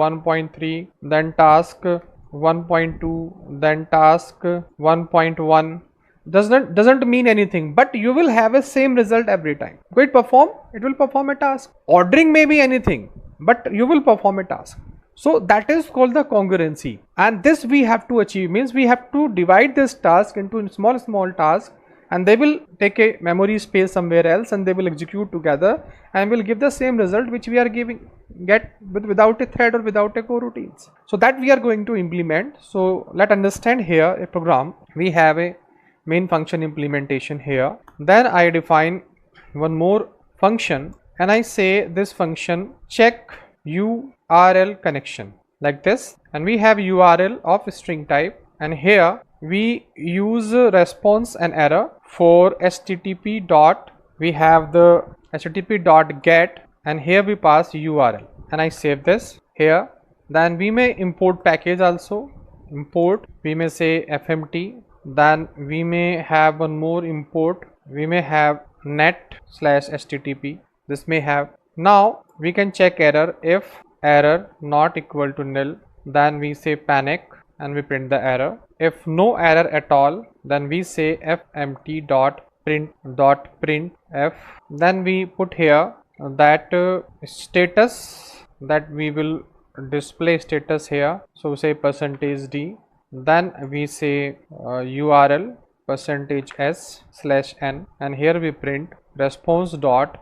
1.3, then task 1.2, then task 1.1. Doesn't mean anything, but you will have a same result every time. It will perform a task. Ordering may be anything, but you will perform a task. So that is called the concurrency, and this we have to achieve. Means we have to divide this task into small tasks, and they will take a memory space somewhere else, and they will execute together and will give the same result which we are get without a thread or without a coroutines. So that we are going to implement. So let's understand here a program. We have a main function implementation here. Then I define one more function, and I say this function check URL connection like this, and we have URL of string type, and here we use response and error for http dot. We have the http dot get, and here we pass URL, and I save this here. Then we may import package also. Import, we may say fmt. Then we may have one more import. We may have net/http. This may have. Now we can check error. If error not equal to nil, then we say panic and we print the error. If no error at all, then we say fmt dot print f. Then we put here that status, that we will display status here. So say %d. Then we say URL %s/n, and here we print response dot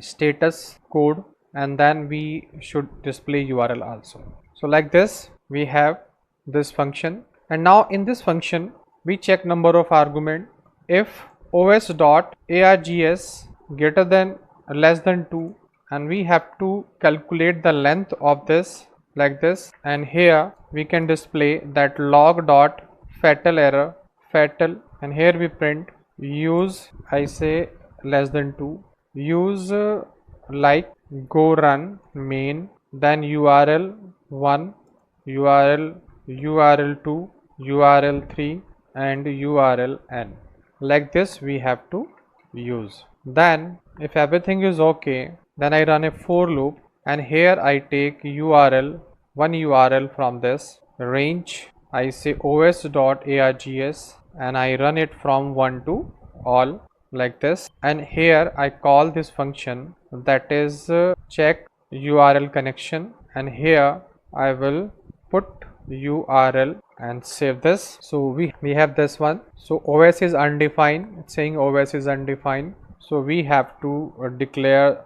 status code, and then we should display URL also. So like this we have this function, and now in this function we check number of argument. If os dot args greater than less than 2, and we have to calculate the length of this like this, and here we can display that log dot fatal error fatal, and here we print use, I say less than 2, use like go run main, then URL 1, URL 2, URL 3, and URL n. Like this we have to use. Then if everything is okay, then I run a for loop, and here I take one URL from this range. I say os.args, and I run it from 1 to all like this, and here I call this function that is check URL connection, and here I will put URL and save this. So we have this one. So OS is undefined. It's saying OS is undefined, so we have to declare